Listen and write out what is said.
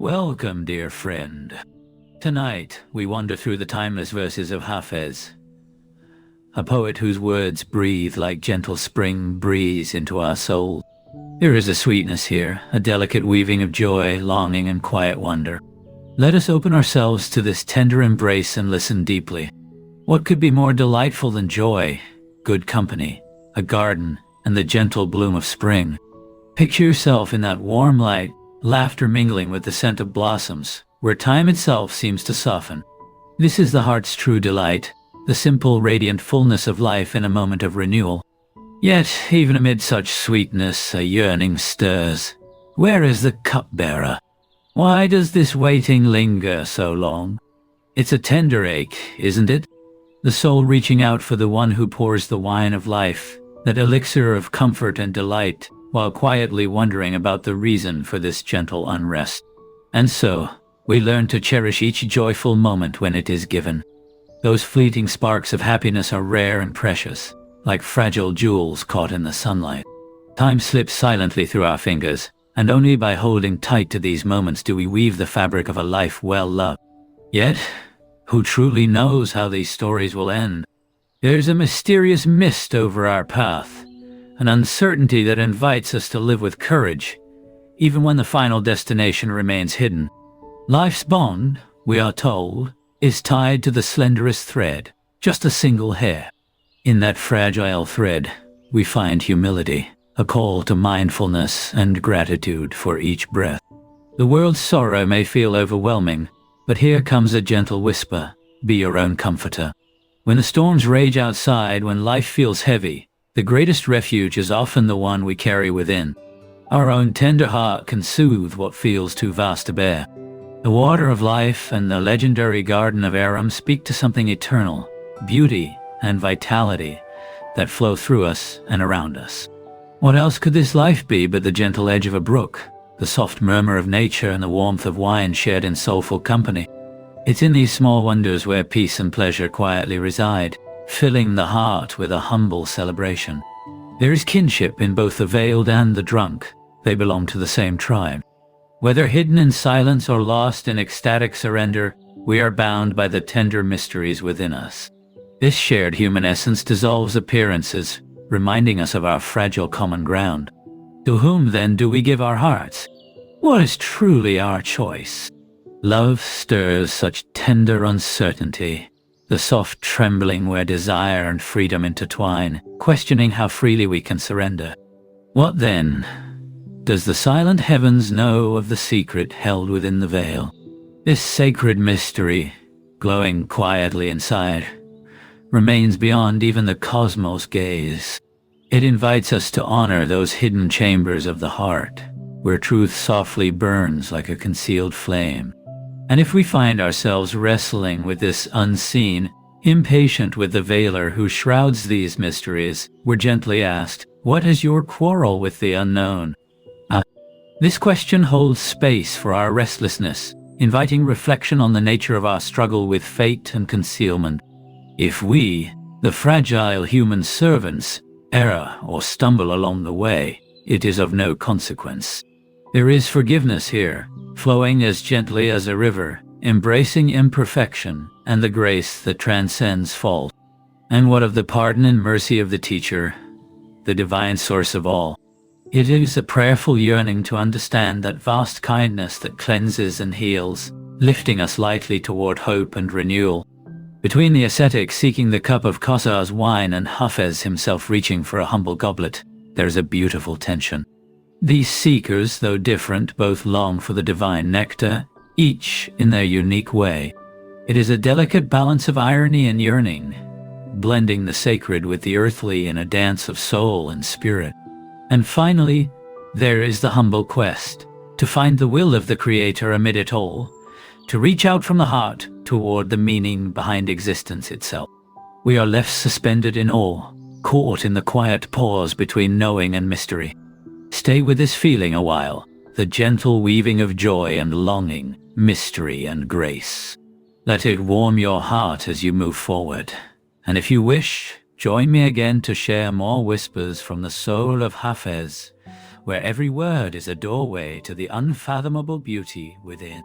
Welcome, dear friend. Tonight, we wander through the timeless verses of Hafez, a poet whose words breathe like gentle spring breeze into our soul. There is a sweetness here, a delicate weaving of joy, longing, and quiet wonder. Let us open ourselves to this tender embrace and listen deeply. What could be more delightful than joy, good company, a garden, and the gentle bloom of spring? Picture yourself in that warm light, laughter mingling with the scent of blossoms, where time itself seems to soften. This is the heart's true delight, the simple, radiant fullness of life in a moment of renewal. Yet, even amid such sweetness, a yearning stirs. Where is the cupbearer? Why does this waiting linger so long? It's a tender ache, isn't it? The soul reaching out for the one who pours the wine of life, that elixir of comfort and delight, while quietly wondering about the reason for this gentle unrest. And so, we learn to cherish each joyful moment when it is given. Those fleeting sparks of happiness are rare and precious, like fragile jewels caught in the sunlight. Time slips silently through our fingers, and only by holding tight to these moments do we weave the fabric of a life well loved. Yet, who truly knows how these stories will end? There's a mysterious mist over our path, an uncertainty that invites us to live with courage, even when the final destination remains hidden. Life's bond, we are told, is tied to the slenderest thread, just a single hair. In that fragile thread, we find humility, a call to mindfulness and gratitude for each breath. The world's sorrow may feel overwhelming, but here comes a gentle whisper: be your own comforter. When the storms rage outside, when life feels heavy, the greatest refuge is often the one we carry within. Our own tender heart can soothe what feels too vast to bear. The water of life and the legendary garden of Aram speak to something eternal, beauty and vitality that flow through us and around us. What else could this life be but the gentle edge of a brook, the soft murmur of nature, and the warmth of wine shared in soulful company? It's in these small wonders where peace and pleasure quietly reside, filling the heart with a humble celebration. There is kinship in both the veiled and the drunk. They belong to the same tribe. Whether hidden in silence or lost in ecstatic surrender, we are bound by the tender mysteries within us. This shared human essence dissolves appearances, reminding us of our fragile common ground. To whom then do we give our hearts? What is truly our choice? Love stirs such tender uncertainty, the soft trembling where desire and freedom intertwine, questioning how freely we can surrender. What then? Does the silent heavens know of the secret held within the veil? This sacred mystery, glowing quietly inside, remains beyond even the cosmos' gaze. It invites us to honor those hidden chambers of the heart, where truth softly burns like a concealed flame. And if we find ourselves wrestling with this unseen, impatient with the veiler who shrouds these mysteries, we're gently asked, what is your quarrel with the unknown? This question holds space for our restlessness, inviting reflection on the nature of our struggle with fate and concealment. If we, the fragile human servants, err or stumble along the way, it is of no consequence. There is forgiveness here, flowing as gently as a river, embracing imperfection and the grace that transcends fault. And what of the pardon and mercy of the teacher, the divine source of all? It is a prayerful yearning to understand that vast kindness that cleanses and heals, lifting us lightly toward hope and renewal. Between the ascetic seeking the cup of Ghazals wine and Hafez himself reaching for a humble goblet, there is a beautiful tension. These seekers, though different, both long for the divine nectar, each in their unique way. It is a delicate balance of irony and yearning, blending the sacred with the earthly in a dance of soul and spirit. And finally, there is the humble quest, to find the will of the Creator amid it all, to reach out from the heart toward the meaning behind existence itself. We are left suspended in awe, caught in the quiet pause between knowing and mystery. Stay with this feeling a while, the gentle weaving of joy and longing, mystery and grace. Let it warm your heart as you move forward. And if you wish, join me again to share more whispers from the soul of Hafez, where every word is a doorway to the unfathomable beauty within.